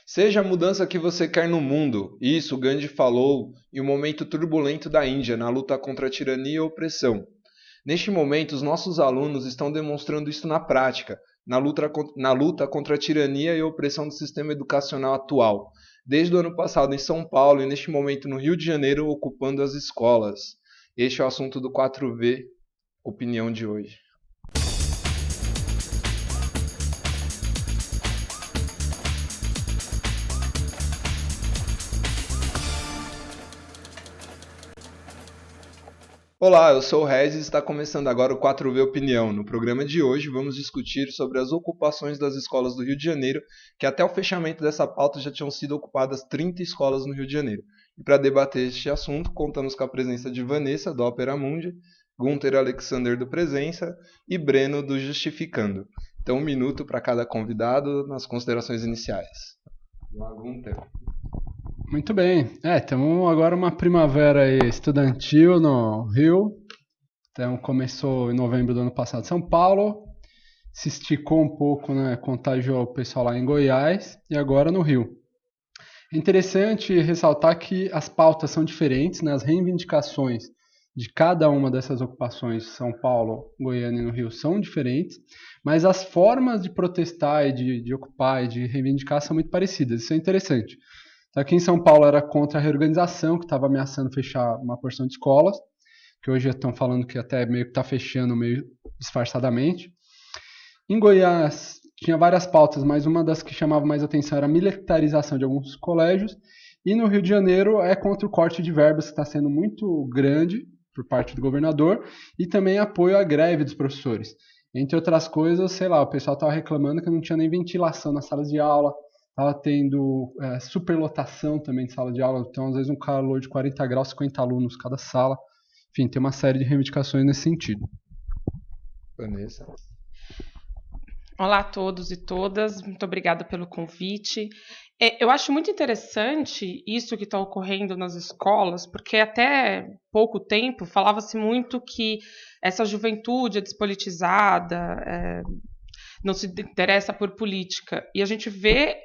Seja a mudança que você quer no mundo, isso Gandhi falou em um momento turbulento da Índia na luta contra a tirania e a opressão. Neste momento, os nossos alunos estão demonstrando isso na prática, na luta contra a tirania e a opressão do sistema educacional atual, desde o ano passado em São Paulo e neste momento no Rio de Janeiro, ocupando as escolas. Este é o assunto do 4V Opinião de hoje. Olá, eu sou o Regis e está começando agora o 4V Opinião. No programa de hoje vamos discutir sobre as ocupações das escolas do Rio de Janeiro, que até o fechamento dessa pauta já tinham sido ocupadas 30 escolas no Rio de Janeiro. E para debater este assunto, contamos com a presença de Vanessa, do Opera Mundi, Gunter Alexander, do Presença e Breno, do Justificando. Então, 1 minuto para cada convidado nas considerações iniciais. Olá, Gunter. Muito bem. Temos agora uma primavera aí estudantil no Rio. Então, começou em novembro do ano passado em São Paulo, se esticou um pouco, né, contagiou o pessoal lá em Goiás e agora no Rio. É interessante ressaltar que as pautas são diferentes, né, as reivindicações de cada uma dessas ocupações, São Paulo, Goiânia e no Rio, são diferentes, mas as formas de protestar e de ocupar e de reivindicar são muito parecidas. Isso é interessante. Aqui em São Paulo era contra a reorganização, que estava ameaçando fechar uma porção de escolas, que hoje estão falando que até meio que está fechando meio disfarçadamente. Em Goiás tinha várias pautas, mas uma das que chamava mais atenção era a militarização de alguns colégios. E no Rio de Janeiro é contra o corte de verbas, que está sendo muito grande por parte do governador, e também apoio à greve dos professores. Entre outras coisas, o pessoal estava reclamando que não tinha nem ventilação nas salas de aula, estava tendo superlotação também de sala de aula, então às vezes um calor de 40 graus, 50 alunos cada sala. Enfim, tem uma série de reivindicações nesse sentido. Vanessa. Olá a todos e todas, muito obrigada pelo convite. Eu acho muito interessante isso que está ocorrendo nas escolas, porque até pouco tempo falava-se muito que essa juventude é despolitizada, não se interessa por política, e a gente vê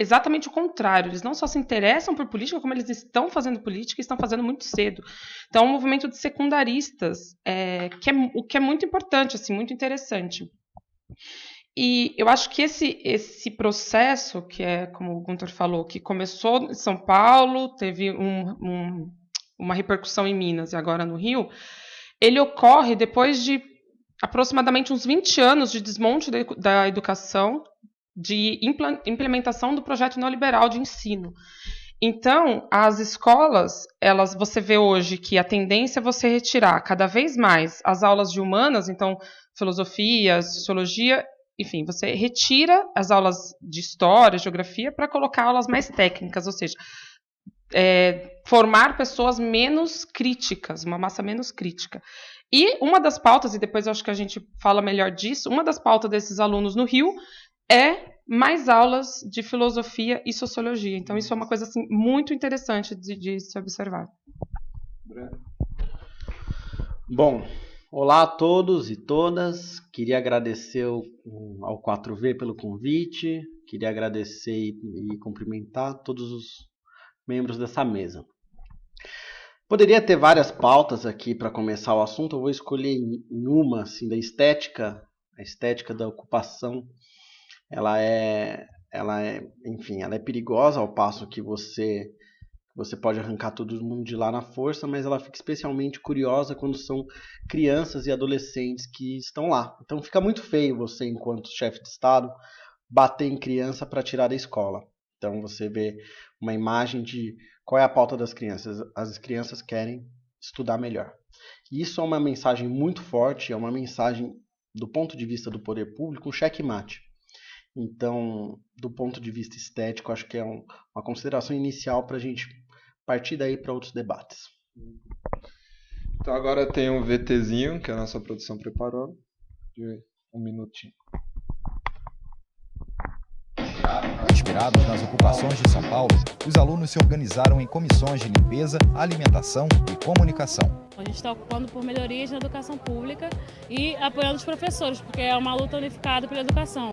exatamente o contrário. Eles não só se interessam por política, como eles estão fazendo política e estão fazendo muito cedo. Então, é um movimento de secundaristas, o que é muito importante, assim, muito interessante. E eu acho que esse processo, que é, como o Gunter falou, que começou em São Paulo, teve uma repercussão em Minas e agora no Rio, ele ocorre depois de aproximadamente uns 20 anos de desmonte da educação, de implementação do projeto neoliberal de ensino. Então, as escolas, você vê hoje que a tendência é você retirar cada vez mais as aulas de humanas, então, filosofia, sociologia, enfim, você retira as aulas de história, geografia, para colocar aulas mais técnicas, ou seja, formar pessoas menos críticas, uma massa menos crítica. E uma das pautas, e depois eu acho que a gente fala melhor disso, uma das pautas desses alunos no Rio é mais aulas de filosofia e sociologia. Então, isso é uma coisa assim, muito interessante de se observar. Bom, olá a todos e todas. Queria agradecer ao 4V pelo convite. Queria agradecer e cumprimentar todos os membros dessa mesa. Poderia ter várias pautas aqui para começar o assunto. Eu vou escolher em uma, assim, da estética, a estética da ocupação. Ela é perigosa ao passo que você pode arrancar todo mundo de lá na força, mas ela fica especialmente curiosa quando são crianças e adolescentes que estão lá. Então fica muito feio você, enquanto chefe de Estado, bater em criança para tirar da escola. Então você vê uma imagem de qual é a pauta das crianças. As crianças querem estudar melhor. E isso é uma mensagem muito forte, é uma mensagem, do ponto de vista do poder público, um checkmate. Então, do ponto de vista estético, acho que é uma consideração inicial para a gente partir daí para outros debates. Então agora tem um VTzinho que a nossa produção preparou, de 1 minutinho. Inspirados nas ocupações de São Paulo, os alunos se organizaram em comissões de limpeza, alimentação e comunicação. A gente está ocupando por melhorias na educação pública e apoiando os professores, porque é uma luta unificada pela educação.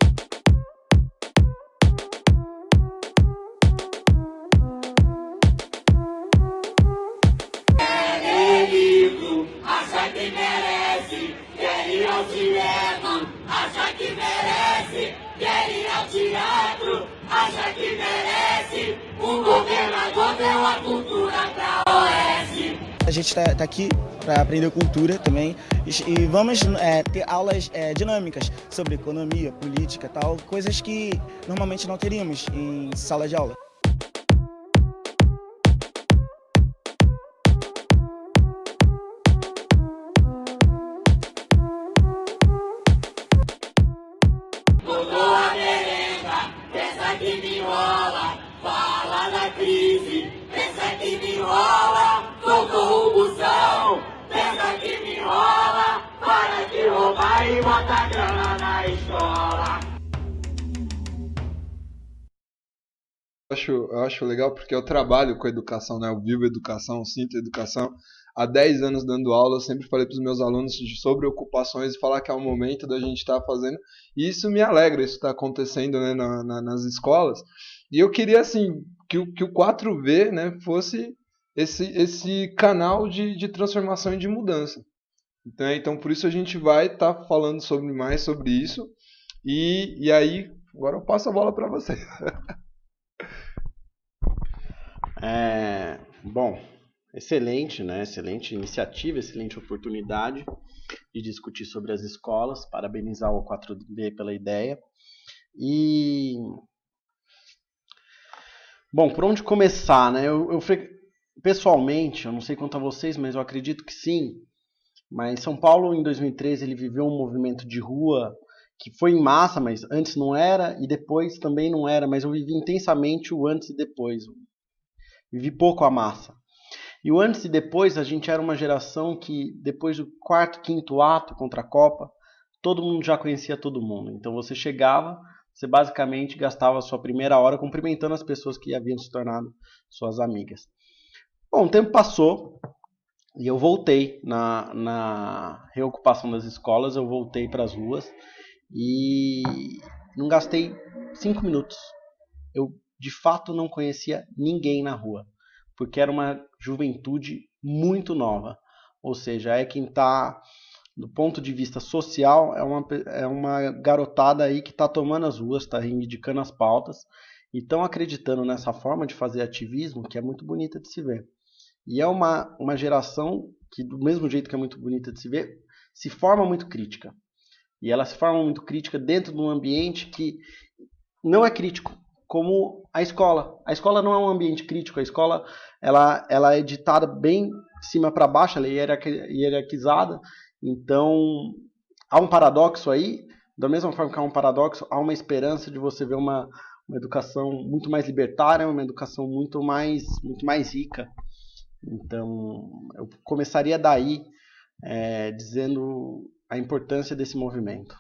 que merece, quer ir ao cinema, acha que merece, quer ir ao teatro, acha que merece, um governador deu a cultura pra Oeste. A gente está aqui para aprender cultura também e vamos ter aulas dinâmicas sobre economia, política e tal, coisas que normalmente não teríamos em sala de aula. Mudou a merenda, pensa que me enrola, fala da crise, pensa que me enrola, com corrupção, pensa que me enrola, para de roubar e bota grana na escola. Eu acho legal porque eu trabalho com educação, né? Eu vivo educação, eu sinto educação. Há 10 anos dando aula, eu sempre falei para os meus alunos sobre ocupações e falar que é o momento da gente estar fazendo. E isso me alegra, isso está acontecendo, né, nas escolas. E eu queria assim que o 4V, né, fosse esse canal de transformação e de mudança. Então por isso a gente vai estar falando mais sobre isso. E aí, agora eu passo a bola para você. Bom, excelente, né? Excelente iniciativa, excelente oportunidade de discutir sobre as escolas. Parabenizar o 4B pela ideia. E, bom, por onde começar, né? Pessoalmente, eu não sei quanto a vocês, mas eu acredito que sim. Mas São Paulo, em 2013, ele viveu um movimento de rua que foi em massa, mas antes não era e depois também não era. Mas eu vivi intensamente o antes e depois. Vivi pouco a massa. E o antes e depois, a gente era uma geração que, depois do quarto, quinto ato contra a Copa, todo mundo já conhecia todo mundo. Então você chegava, você basicamente gastava a sua primeira hora cumprimentando as pessoas que haviam se tornado suas amigas. Bom, o tempo passou e eu voltei na reocupação das escolas, eu voltei para as ruas e não gastei 5 minutos. Eu de fato não conhecia ninguém na rua, porque era uma juventude muito nova, ou seja, é quem está, do ponto de vista social, é uma garotada aí que está tomando as ruas, está reivindicando as pautas, e estão acreditando nessa forma de fazer ativismo, que é muito bonita de se ver. E é uma geração que, do mesmo jeito que é muito bonita de se ver, se forma muito crítica. E ela se forma muito crítica dentro de um ambiente que não é crítico, como a escola. A escola não é um ambiente crítico, a escola ela é ditada bem de cima para baixo, ela é hierarquizada, então há um paradoxo aí, da mesma forma que há um paradoxo, há uma esperança de você ver uma educação muito mais libertária, uma educação muito mais rica. Então eu começaria daí, dizendo a importância desse movimento.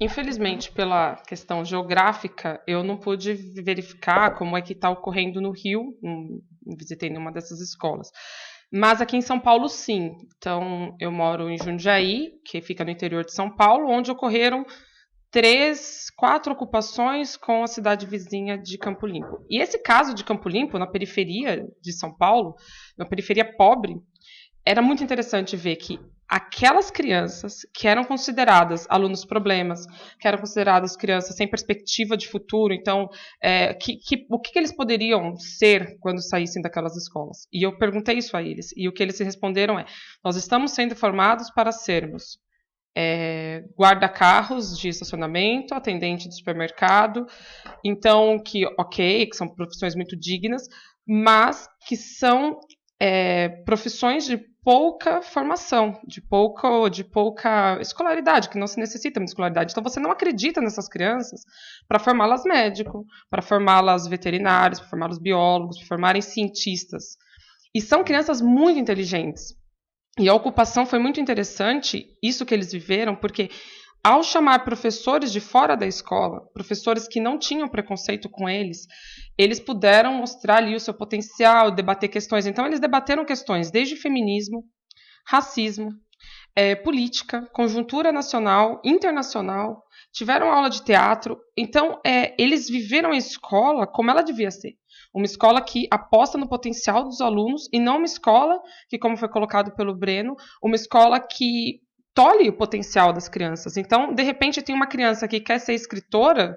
Infelizmente, pela questão geográfica, eu não pude verificar como é que está ocorrendo no Rio, não visitei nenhuma dessas escolas. Mas aqui em São Paulo, sim. Então, eu moro em Jundiaí, que fica no interior de São Paulo, onde ocorreram 4 ocupações com a cidade vizinha de Campo Limpo. E esse caso de Campo Limpo, na periferia de São Paulo, na periferia pobre, era muito interessante ver que aquelas crianças que eram consideradas alunos problemas, que eram consideradas crianças sem perspectiva de futuro, então, o que eles poderiam ser quando saíssem daquelas escolas? E eu perguntei isso a eles, e o que eles responderam é: nós estamos sendo formados para sermos guarda-carros de estacionamento, atendente de supermercado, então, que são profissões muito dignas, mas que são profissões de pouca formação, de pouca escolaridade, que não se necessita de escolaridade. Então você não acredita nessas crianças para formá-las médico, para formá-las veterinários, para formá-las biólogos, para formarem cientistas. E são crianças muito inteligentes. E a ocupação foi muito interessante, isso que eles viveram, porque ao chamar professores de fora da escola, professores que não tinham preconceito com eles puderam mostrar ali o seu potencial, debater questões. Então, eles debateram questões desde feminismo, racismo, política, conjuntura nacional, internacional, tiveram aula de teatro. Então, eles viveram a escola como ela devia ser. Uma escola que aposta no potencial dos alunos e não uma escola que, como foi colocado pelo Breno, uma escola que tolhe o potencial das crianças. Então, de repente, tem uma criança que quer ser escritora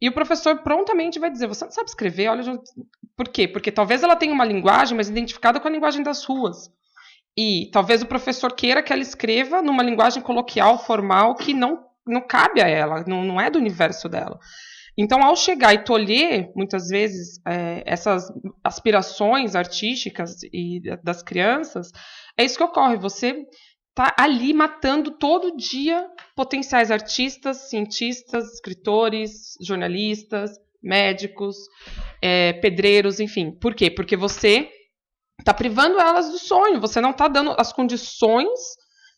e o professor prontamente vai dizer, você não sabe escrever? Olha, por quê? Porque talvez ela tenha uma linguagem, mas identificada com a linguagem das ruas. E talvez o professor queira que ela escreva numa linguagem coloquial, formal, que não cabe a ela, não é do universo dela. Então, ao chegar e tolher, muitas vezes, essas aspirações artísticas das crianças, é isso que ocorre. Você está ali matando todo dia potenciais artistas, cientistas, escritores, jornalistas, médicos, pedreiros, enfim. Por quê? Porque você está privando elas do sonho, você não está dando as condições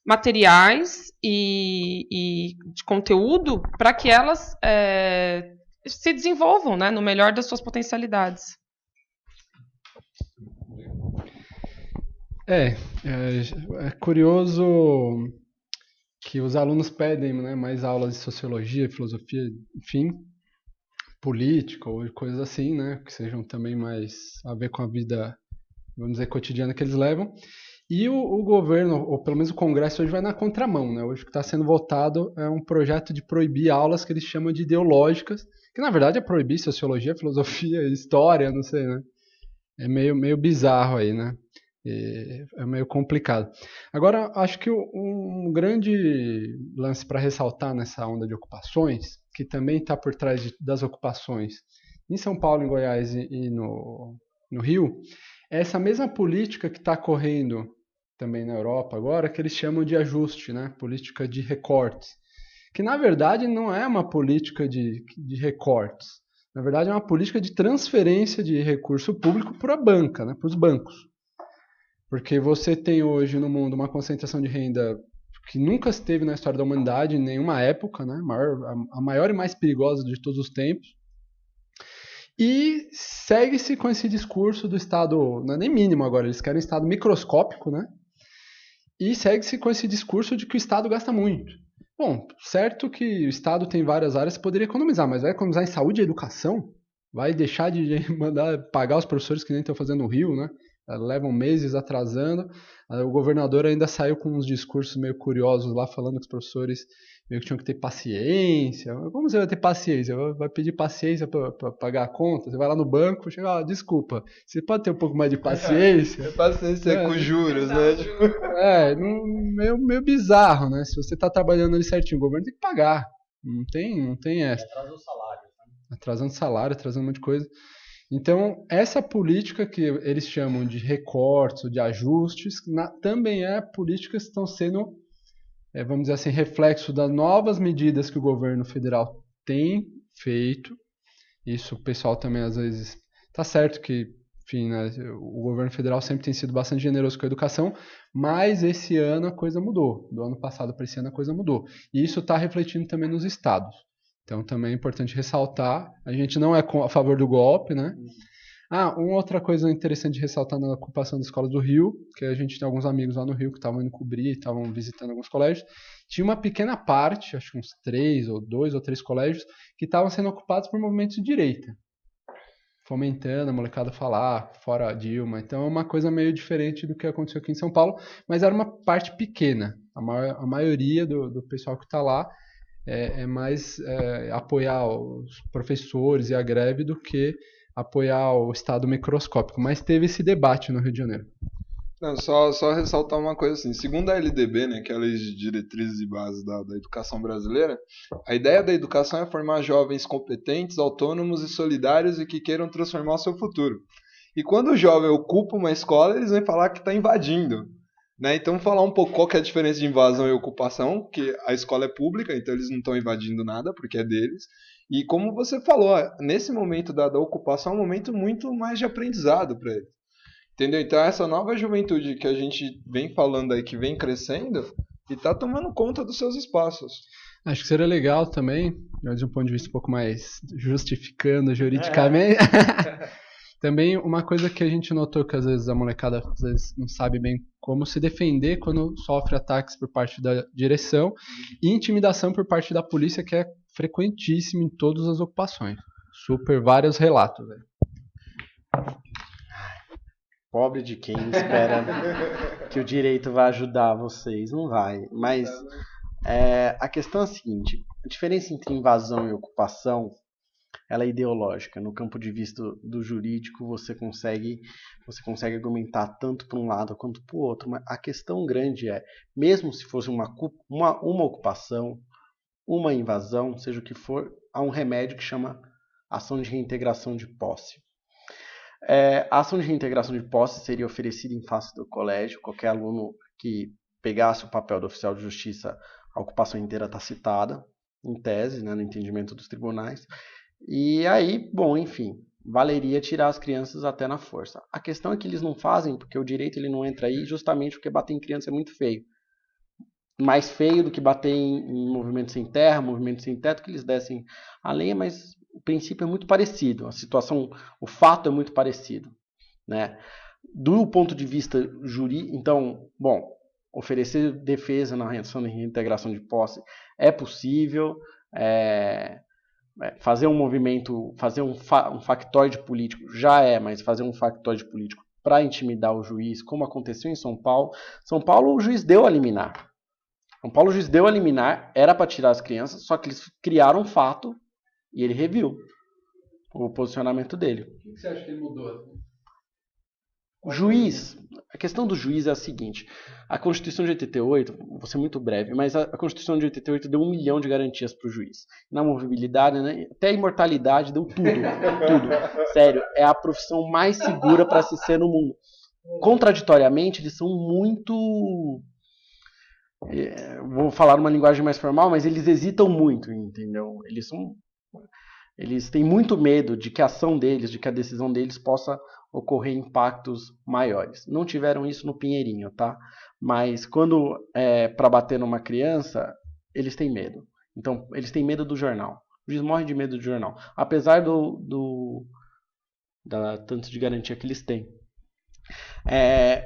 materiais e de conteúdo para que elas se desenvolvam, né, no melhor das suas potencialidades. É curioso que os alunos pedem, né, mais aulas de sociologia, filosofia, enfim, política ou coisas assim, né, que sejam também mais a ver com a vida, vamos dizer, cotidiana que eles levam. E o governo, ou pelo menos o Congresso, hoje vai na contramão, né? Hoje o que está sendo votado é um projeto de proibir aulas que eles chamam de ideológicas, que na verdade é proibir sociologia, filosofia, história, não sei, né? É meio bizarro aí, né? É meio complicado. Agora, acho que um grande lance para ressaltar nessa onda de ocupações, que também está por trás das ocupações em São Paulo, em Goiás e no Rio, é essa mesma política que está correndo também na Europa agora, que eles chamam de ajuste, né? Política de recortes. Que na verdade não é uma política de recortes. Na verdade é uma política de transferência de recurso público para a banca, né? Para os bancos. Porque você tem hoje no mundo uma concentração de renda que nunca se teve na história da humanidade, em nenhuma época, né? A maior e mais perigosa de todos os tempos. E segue-se com esse discurso do Estado, não é nem mínimo agora, eles querem um Estado microscópico, né? E segue-se com esse discurso de que o Estado gasta muito. Bom, certo que o Estado tem várias áreas que poderia economizar, mas vai economizar em saúde e educação? Vai deixar de mandar pagar os professores que nem estão fazendo no Rio, né? Levam meses atrasando. O governador ainda saiu com uns discursos meio curiosos lá, falando que os professores meio que tinham que ter paciência. Como você vai ter paciência? Vai pedir paciência para pagar a conta? Você vai lá no banco e chega, desculpa, você pode ter um pouco mais de paciência? Paciência com juros, né? Meio bizarro, né? Se você está trabalhando ali certinho, o governo tem que pagar. Não tem essa. Atrasando salário. Atrasando salário, atrasando um monte de coisa. Então, essa política que eles chamam de recortes, de ajustes, também é políticas que estão sendo, vamos dizer assim, reflexo das novas medidas que o governo federal tem feito. Isso o pessoal também, às vezes, está certo que, enfim, né, o governo federal sempre tem sido bastante generoso com a educação, mas esse ano a coisa mudou. Do ano passado para esse ano a coisa mudou. E isso está refletindo também nos estados. Então também é importante ressaltar, a gente não é a favor do golpe, né? Uma outra coisa interessante de ressaltar na ocupação das escolas do Rio, que a gente tem alguns amigos lá no Rio que estavam indo cobrir, estavam visitando alguns colégios, tinha uma pequena parte, acho que uns 2 ou 3 colégios, que estavam sendo ocupados por movimentos de direita, fomentando a molecada falar, fora Dilma. Então é uma coisa meio diferente do que aconteceu aqui em São Paulo, mas era uma parte pequena. A maioria do pessoal que está lá é mais apoiar os professores e a greve do que apoiar o Estado microscópico. Mas teve esse debate no Rio de Janeiro. Não, só ressaltar uma coisa assim. Segundo a LDB, né, que é a Lei de Diretrizes e Bases da Educação Brasileira, a ideia da educação é formar jovens competentes, autônomos e solidários e que queiram transformar o seu futuro. E quando o jovem ocupa uma escola, eles vêm falar que está invadindo. Né? Então, falar um pouco qual que é a diferença de invasão e ocupação, que a escola é pública, então eles não estão invadindo nada, porque é deles. E como você falou, nesse momento da ocupação é um momento muito mais de aprendizado para eles. Entendeu? Então, essa nova juventude que a gente vem falando aí, que vem crescendo, e está tomando conta dos seus espaços. Acho que seria legal também, de um ponto de vista um pouco mais justificando juridicamente, Também uma coisa que a gente notou que às vezes a molecada às vezes não sabe bem como se defender quando sofre ataques por parte da direção e intimidação por parte da polícia, que é frequentíssimo em todas as ocupações. Vários relatos. Véio. Pobre de quem espera que o direito vai ajudar vocês. Não vai. Mas a questão é a seguinte. A diferença entre invasão e ocupação, ela é ideológica. No campo de vista do jurídico, você consegue argumentar tanto para um lado quanto para o outro. Mas a questão grande é, mesmo se fosse uma ocupação, uma invasão, seja o que for, há um remédio que chama ação de reintegração de posse. A ação de reintegração de posse seria oferecida em face do colégio. Qualquer aluno que pegasse o papel do oficial de justiça, a ocupação inteira está citada, em tese, né, no entendimento dos tribunais. E aí, bom, enfim, valeria tirar as crianças até na força. A questão é que eles não fazem, porque o direito ele não entra aí, justamente porque bater em criança é muito feio. Mais feio do que bater em movimento sem terra, movimento sem teto, que eles descem a lenha, mas o princípio é muito parecido. A situação, o fato é muito parecido, né? Do ponto de vista jurídico, então, bom, oferecer defesa na ação de reintegração de posse é possível. Fazer um movimento, fazer um factoide político já mas fazer um factoide político para intimidar o juiz, como aconteceu em São Paulo. São Paulo, o juiz deu a liminar. Era para tirar as crianças, só que eles criaram um fato e ele reviu o posicionamento dele. O que você acha que ele mudou? O juiz, a questão do juiz é a seguinte: a Constituição de 88, vou ser muito breve, mas a Constituição de 88 deu 1 milhão de garantias para o juiz. Na movibilidade, né, até a imortalidade, deu tudo. Sério, é a profissão mais segura para se ser no mundo. Contraditoriamente, eles são muito... vou falar uma linguagem mais formal, mas eles hesitam muito, entendeu? Eles têm muito medo de que a ação deles, de que a decisão deles possa ocorrer impactos maiores. Não tiveram isso no Pinheirinho, tá? Mas quando é para bater numa criança, eles têm medo. Então, eles têm medo do jornal. O juiz morre de medo do jornal. Apesar da tanto de garantia que eles têm.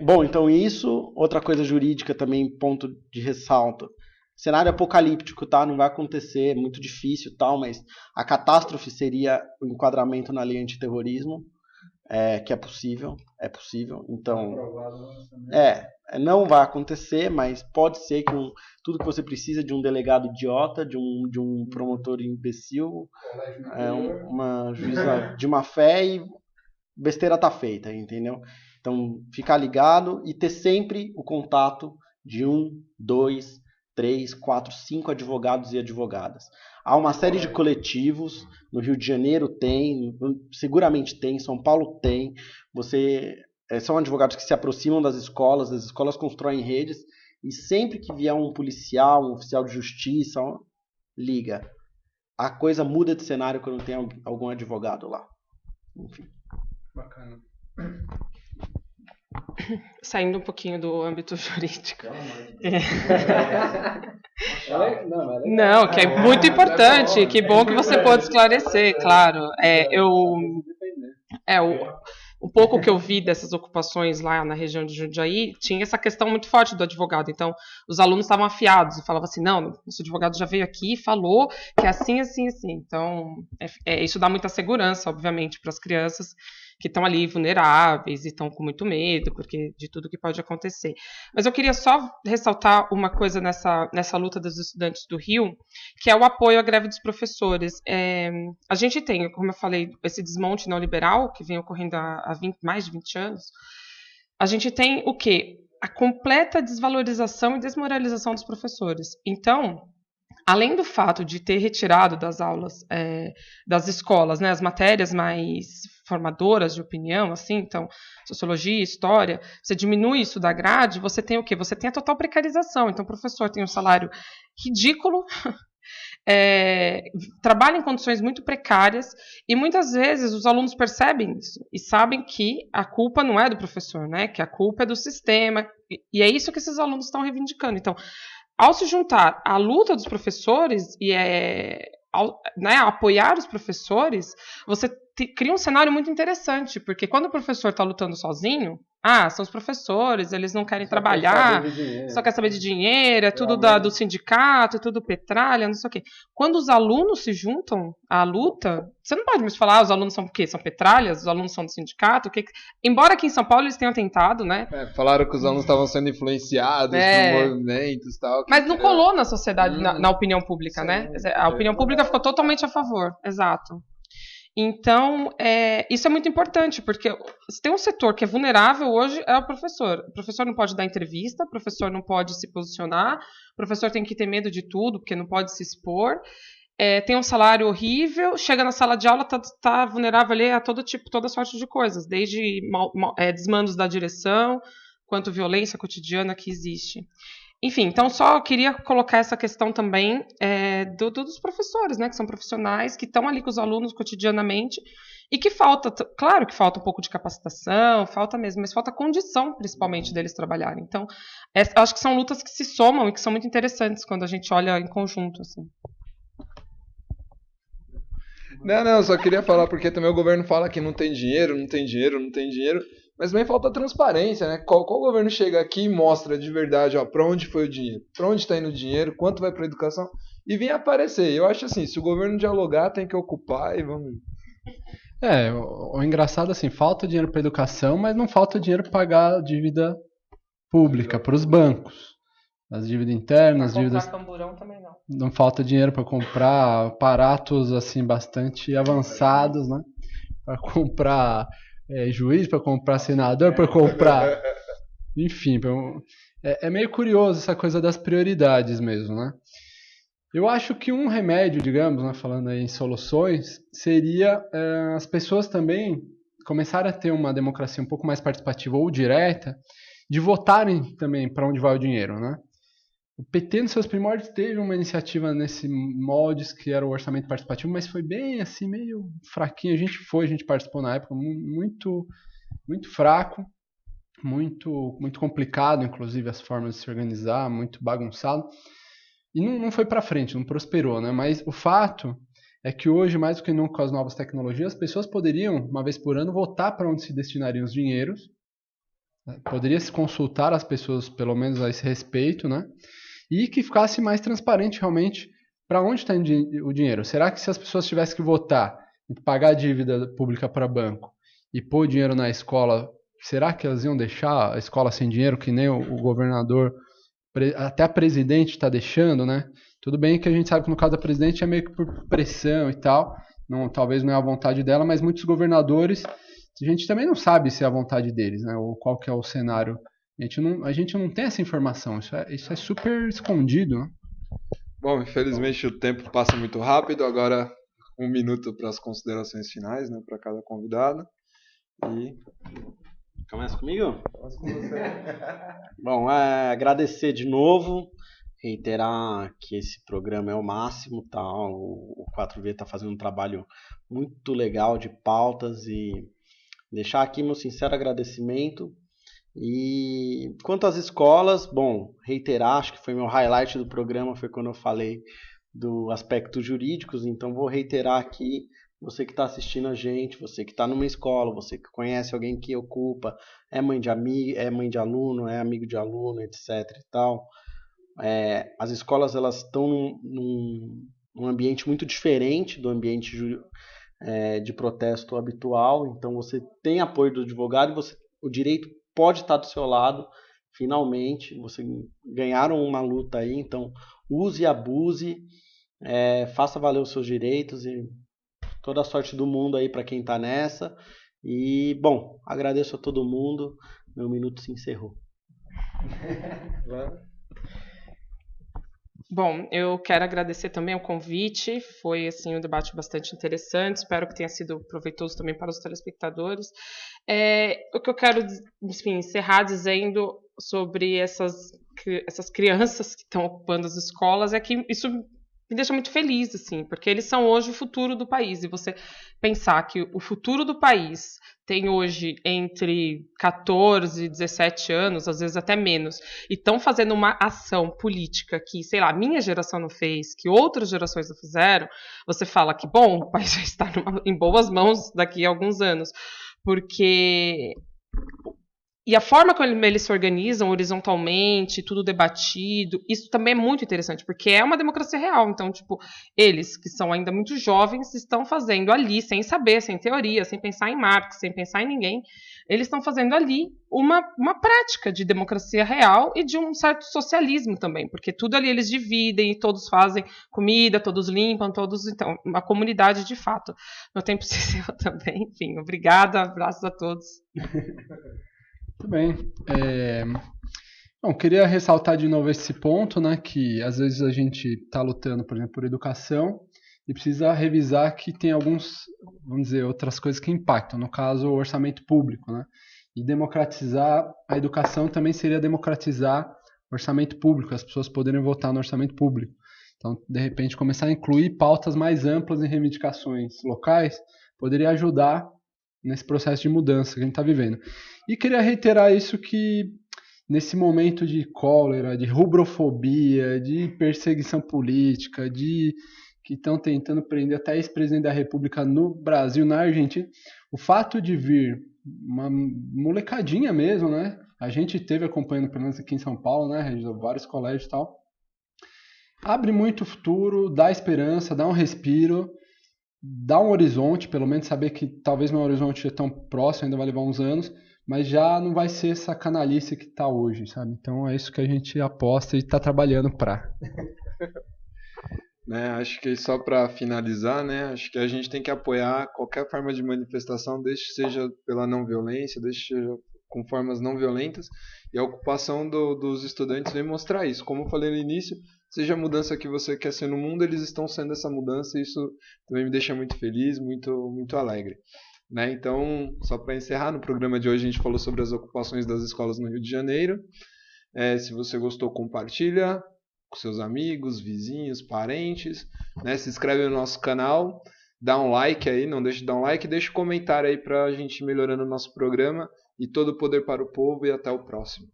Bom, então isso. Outra coisa jurídica também, ponto de ressalto. Cenário apocalíptico, tá? Não vai acontecer, é muito difícil, tal, mas a catástrofe seria o enquadramento na lei antiterrorismo, que é possível, então não vai acontecer, mas pode ser que tudo que você precisa de um delegado idiota, de um promotor imbecil, uma juíza de má fé e besteira tá feita, entendeu? Então, ficar ligado e ter sempre o contato de 1, 2, 3, 4, 5 advogados e advogadas. Há uma série de coletivos, no Rio de Janeiro tem, seguramente tem, São Paulo tem. São advogados que se aproximam das escolas constroem redes, e sempre que vier um policial, um oficial de justiça, liga. A coisa muda de cenário quando tem algum advogado lá. Enfim. Bacana. Saindo um pouquinho do âmbito jurídico. Não, que é muito importante. Que bom que você pode esclarecer, claro. O pouco que eu vi dessas ocupações lá na região de Jundiaí, tinha essa questão muito forte do advogado. Então, os alunos estavam afiados e falavam assim, não, esse advogado já veio aqui e falou que é assim, assim, assim. Então, isso dá muita segurança, obviamente, para as crianças que estão ali vulneráveis e estão com muito medo, porque de tudo que pode acontecer. Mas eu queria só ressaltar uma coisa nessa luta dos estudantes do Rio, que é o apoio à greve dos professores. A gente tem, como eu falei, esse desmonte neoliberal, que vem ocorrendo há mais de 20 anos. A gente tem o quê? A completa desvalorização e desmoralização dos professores. Então, além do fato de ter retirado das aulas, das escolas, né, as matérias mais formadoras de opinião, assim, então, sociologia, história, você diminui isso da grade, você tem o quê? Você tem a total precarização. Então, o professor tem um salário ridículo, trabalha em condições muito precárias, e muitas vezes os alunos percebem isso e sabem que a culpa não é do professor, né, que a culpa é do sistema, e é isso que esses alunos estão reivindicando. Então, ao se juntar à luta dos professores e né, apoiar os professores, você cria um cenário muito interessante, porque quando o professor está lutando sozinho, são os professores, eles não querem trabalhar, só quer saber de dinheiro, é tudo do sindicato, é tudo petralha, não sei o quê. Quando os alunos se juntam à luta, você não pode mais falar, os alunos são o quê? São petralhas? Os alunos são do sindicato? Embora aqui em São Paulo eles tenham tentado, né? Falaram que os alunos estavam sendo influenciados por movimentos e tal. Mas não colou na sociedade, na opinião pública, né? A opinião pública ficou totalmente a favor, exato. Então, isso é muito importante, porque se tem um setor que é vulnerável hoje, é o professor. O professor não pode dar entrevista, o professor não pode se posicionar, o professor tem que ter medo de tudo, porque não pode se expor, tem um salário horrível, chega na sala de aula, tá vulnerável ali a toda sorte de coisas, desde desmandos da direção, quanto violência cotidiana que existe. Enfim, então só queria colocar essa questão também dos professores, né, que são profissionais, que estão ali com os alunos cotidianamente e que claro que falta um pouco de capacitação, falta mesmo, mas falta condição, principalmente, deles trabalharem. Então, acho que são lutas que se somam e que são muito interessantes quando a gente olha em conjunto, assim. Não, só queria falar porque também o governo fala que não tem dinheiro, mas também falta transparência, né? Qual governo chega aqui e mostra de verdade, para onde foi o dinheiro, para onde está indo o dinheiro, quanto vai para a educação, e vem aparecer. Eu acho assim, se o governo dialogar, tem que ocupar e vamos... O engraçado assim, falta dinheiro para educação, mas não falta dinheiro para pagar a dívida pública para os bancos. As dívidas internas, dívidas... Camburão também não. Não falta dinheiro para comprar aparatos assim bastante avançados, né? Para comprar juiz, para comprar senador, para comprar... Enfim, é meio curioso essa coisa das prioridades mesmo, né? Eu acho que um remédio, digamos, né, falando aí em soluções, seria as pessoas também começarem a ter uma democracia um pouco mais participativa ou direta, de votarem também para onde vai o dinheiro, né? O PT, nos seus primórdios, teve uma iniciativa nesse moldes, que era o orçamento participativo, mas foi bem assim, meio fraquinho. A gente participou na época, muito, muito fraco, muito, muito complicado, inclusive, as formas de se organizar, muito bagunçado. E não foi para frente, não prosperou, né? Mas o fato é que hoje, mais do que nunca, com as novas tecnologias, as pessoas poderiam, uma vez por ano, votar para onde se destinariam os dinheiros. Poderia se consultar as pessoas, pelo menos, a esse respeito, né? E que ficasse mais transparente realmente para onde está indo o dinheiro. Será que se as pessoas tivessem que votar e pagar a dívida pública para banco e pôr o dinheiro na escola, será que elas iam deixar a escola sem dinheiro, que nem o governador, até a presidente está deixando, né? Tudo bem que a gente sabe que no caso da presidente é meio que por pressão e tal, talvez não é a vontade dela, mas muitos governadores, a gente também não sabe se é a vontade deles, né? Ou qual que é o cenário. A gente não tem essa informação, isso é super escondido, né? Bom, infelizmente o tempo passa muito rápido, agora 1 minuto para as considerações finais, né, para cada convidado. E... Começa comigo? Começa com você. Bom, agradecer de novo, reiterar que esse programa é o máximo, tá? O 4V está fazendo um trabalho muito legal de pautas e deixar aqui meu sincero agradecimento. E quanto às escolas, bom, reiterar, acho que foi meu highlight do programa, foi quando eu falei do aspectos jurídicos, então vou reiterar aqui, você que está assistindo a gente, você que está numa escola, você que conhece alguém que ocupa, é mãe de aluno, é amigo de aluno, etc e tal, as escolas elas estão num ambiente muito diferente do ambiente de protesto habitual, então você tem apoio do advogado e o direito pode estar do seu lado, finalmente, vocês ganharam uma luta aí, então use e abuse, faça valer os seus direitos e toda a sorte do mundo aí para quem está nessa. E, bom, agradeço a todo mundo, meu minuto se encerrou. Bom, eu quero agradecer também o convite, foi assim, um debate bastante interessante, espero que tenha sido proveitoso também para os telespectadores. O que eu quero, enfim, encerrar dizendo sobre essas crianças que estão ocupando as escolas é que isso me deixa muito feliz, assim, porque eles são hoje o futuro do país. E você pensar que o futuro do país tem hoje entre 14 e 17 anos, às vezes até menos, e estão fazendo uma ação política que, sei lá, minha geração não fez, que outras gerações não fizeram, você fala que, bom, o país vai estar em boas mãos daqui a alguns anos. Porque... E a forma como eles se organizam horizontalmente, tudo debatido, isso também é muito interessante, porque é uma democracia real. Então, tipo, eles, que são ainda muito jovens, estão fazendo ali, sem saber, sem teoria, sem pensar em Marx, sem pensar em ninguém, eles estão fazendo ali uma prática de democracia real e de um certo socialismo também, porque tudo ali eles dividem e todos fazem comida, todos limpam, todos... Então, uma comunidade de fato. Meu tempo se encerrou também. Enfim, obrigada, abraços a todos. Muito bem. Bom, queria ressaltar de novo esse ponto, né, que às vezes a gente está lutando, por exemplo, por educação e precisa revisar que tem alguns, vamos dizer, outras coisas que impactam, no caso, o orçamento público, né? E democratizar a educação também seria democratizar o orçamento público, as pessoas poderem votar no orçamento público. Então, de repente, começar a incluir pautas mais amplas em reivindicações locais poderia ajudar nesse processo de mudança que a gente está vivendo. E queria reiterar isso que nesse momento de cólera, de rubrofobia, de perseguição política, de que estão tentando prender até ex-presidente da República no Brasil, na Argentina, o fato de vir uma molecadinha mesmo, né? A gente teve acompanhando, pelo menos aqui em São Paulo, né, vários colégios e tal, abre muito o futuro, dá esperança, dá um respiro, dá um horizonte, pelo menos saber que talvez meu horizonte seja tão próximo, ainda vai levar uns anos, mas já não vai ser essa canalice que está hoje, sabe? Então é isso que a gente aposta e está trabalhando para. Né, acho que só para finalizar, né, acho que a gente tem que apoiar qualquer forma de manifestação, desde que seja pela não violência, desde que seja com formas não violentas, e a ocupação dos estudantes vem mostrar isso. Como eu falei no início, seja a mudança que você quer ser no mundo, eles estão sendo essa mudança, e isso também me deixa muito feliz, muito, muito alegre. Né? Então, só para encerrar, no programa de hoje a gente falou sobre as ocupações das escolas no Rio de Janeiro. Se você gostou, compartilha com seus amigos, vizinhos, parentes, né? Se inscreve no nosso canal, dá um like aí, não deixe de dar um like, deixa um comentário aí pra gente ir melhorando o nosso programa, e todo o poder para o povo, e até o próximo.